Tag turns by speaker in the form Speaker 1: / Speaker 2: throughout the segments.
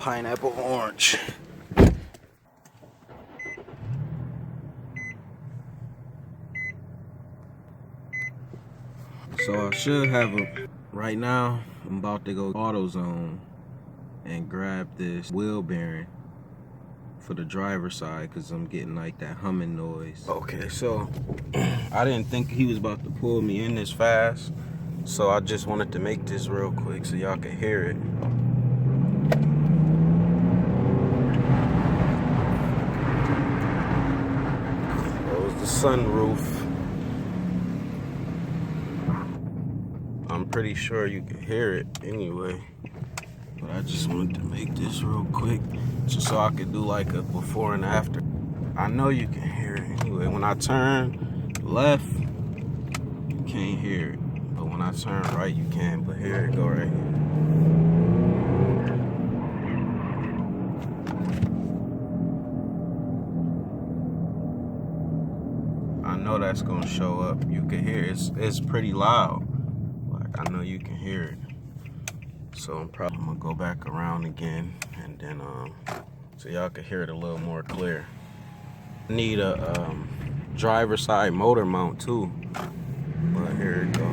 Speaker 1: pineapple orange. So I should have a, right now I'm about to go AutoZone and grab this wheel bearing for the driver's side because I'm getting like that humming noise. Okay, so I didn't think he was about to pull me in this fast, so I just wanted to make this real quick so y'all can hear it. Close the sunroof. I'm pretty sure you can hear it anyway, but I just wanted to make this real quick just so I could do like a before and after. I know you can hear it anyway. When I turn left, you can't hear it, but when I turn right, you can. But here it go right here. I know that's gonna show up. You can hear it. It's pretty loud. I know you can hear it. So I'm probably gonna go back around again and then so y'all can hear it a little more clear. I need a driver side motor mount too. But here it go.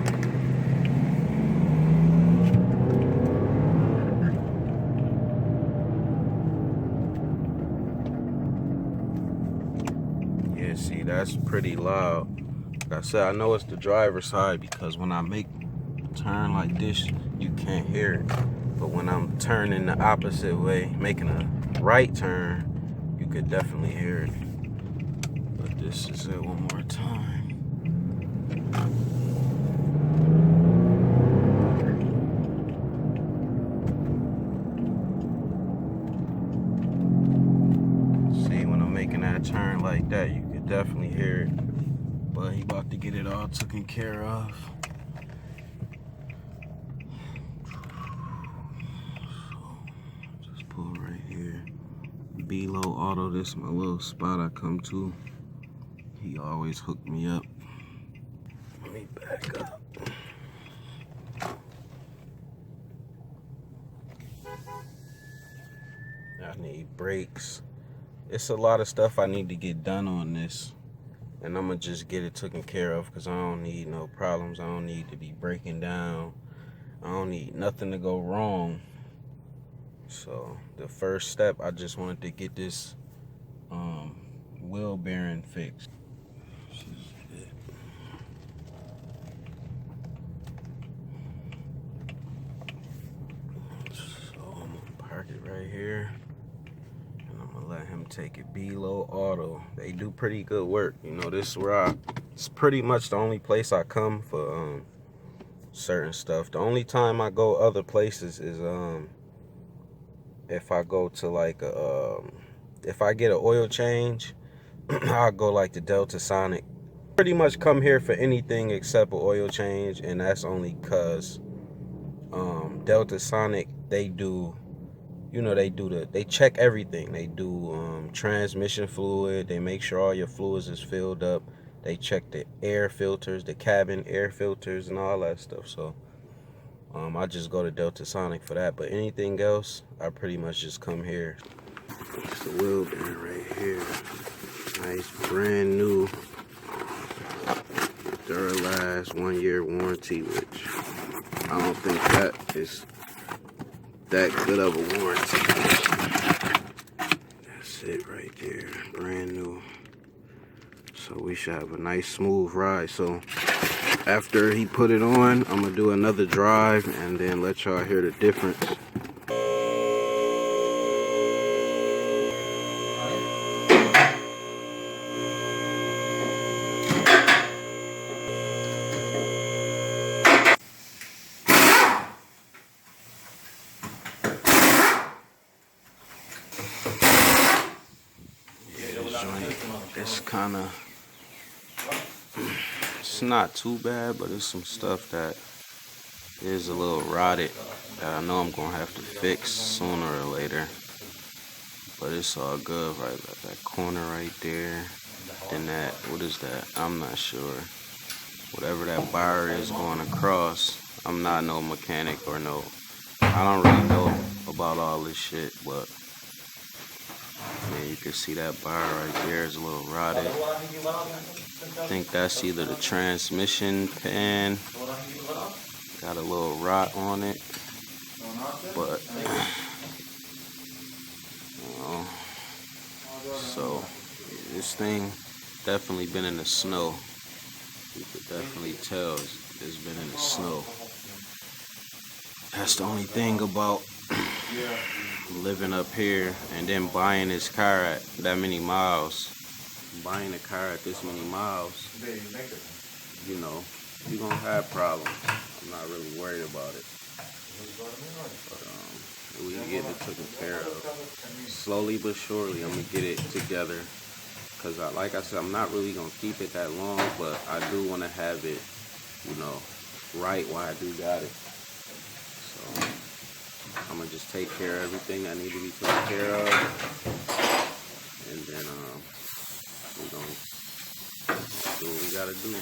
Speaker 1: Yeah, see, that's pretty loud. Like I said, I know it's the driver's side because when I make turn like this, you can't hear it, but when I'm turning the opposite way, making a right turn, you could definitely hear it. But this is it one more time. See, when I'm making that turn like that, you could definitely hear it, but he about to get it all taken care of. Right here, B-Low Auto. This is my little spot I come to. He always hooked me up. Let me back up. I need brakes. It's a lot of stuff I need to get done on this, and I'm gonna just get it taken care of because I don't need no problems. I don't need to be breaking down. I don't need nothing to go wrong. So the first step, I just wanted to get this wheel bearing fixed. So I'm gonna park it right here, and I'm gonna let him take it. B-Low Auto, they do pretty good work. You know, this is where it's pretty much the only place I come for certain stuff. The only time I go other places is if I go to like if I get an oil change, I'll go like the Delta Sonic. Pretty much come here for anything except an oil change, and that's only cause Delta Sonic, they do, you know, they check everything. They do transmission fluid, they make sure all your fluids is filled up, they check the air filters, the cabin air filters and all that stuff. So I just go to Delta Sonic for that, but anything else, I pretty much just come here. It's the wheel bearing right here. Nice, brand new, Duralast 1-year warranty, which I don't think that is that good of a warranty. That's it right there, brand new. So we should have a nice smooth ride. So after he put it on, I'm gonna do another drive and then let y'all hear the difference. It's kind of, it's not too bad, but it's some stuff that is a little rotted that I know I'm gonna have to fix sooner or later. But it's all good. Right, that corner right there, then that, what is that? I'm not sure. Whatever that bar is going across, I'm not no mechanic or no, I don't really know about all this shit, but yeah, you can see that bar right there is a little rotted. I think that's either the transmission pan, got a little rot on it, but so yeah, this thing definitely been in the snow. You could definitely tell it's been in the snow. That's the only thing about living up here and then buying this car at that many miles. Buying a car at this many miles, you know, you're gonna have problems. I'm not really worried about it. But we can get it taken care of. Slowly but surely, I'm gonna get it together. Cause like I said, I'm not really gonna keep it that long, but I do want to have it, you know, right while I do got it. So I'm gonna just take care of everything that need to be taken care of, and then we're gonna do what we gotta do.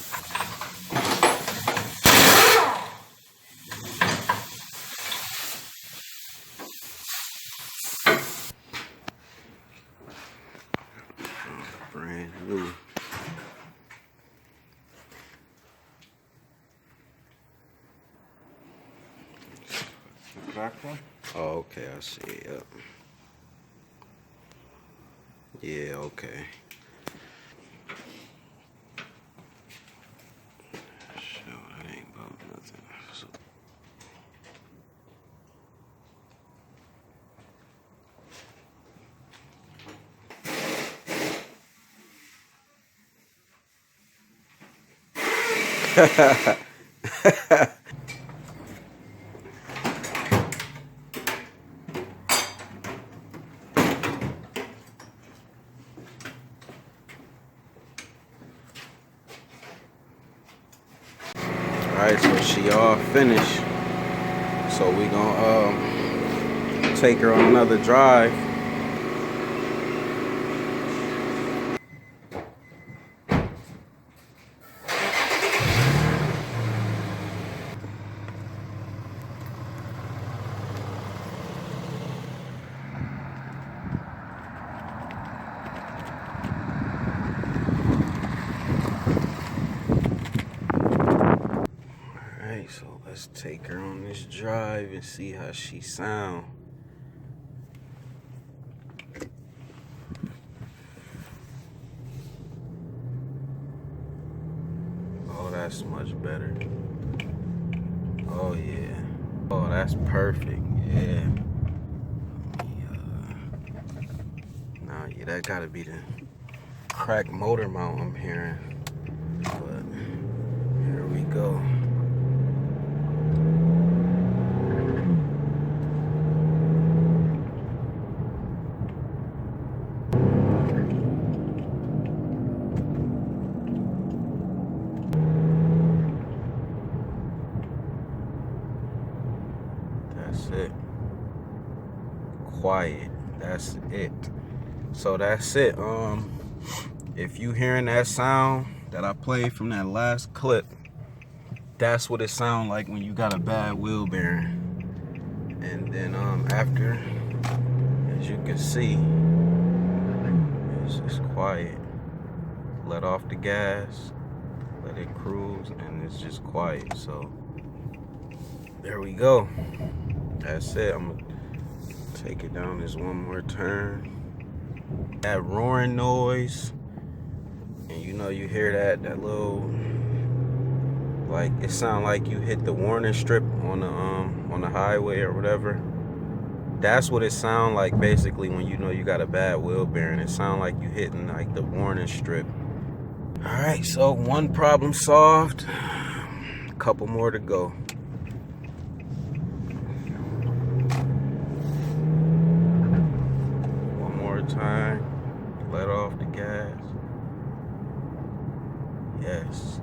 Speaker 1: Brand new.
Speaker 2: Back one?
Speaker 1: Oh, okay, I see it. Yep. Yeah, okay. Sure, that ain't about nothing. So. Alright, so she all finished. So we gonna take her on another drive. Alright, so let's take her on this drive and see how she sound. Oh, that's much better. Oh yeah. Oh, that's perfect. Yeah. Nah, yeah, that gotta be the cracked motor mount I'm hearing. But here we go. That's it. Quiet. That's it. So that's it. If you hearing that sound that I played from that last clip, that's what it sound like when you got a bad wheel bearing. And then after, as you can see, it's just quiet. Let off the gas, let it cruise, and it's just quiet. So there we go. That's it. I'm gonna take it down this one more turn. That roaring noise, and you know, you hear that little, like, it sound like you hit the warning strip on the highway or whatever. That's what it sound like basically when you know you got a bad wheel bearing. It sound like you hitting like the warning strip. All right, so one problem solved. A couple more to go. One more time. Let off the gas. Yes.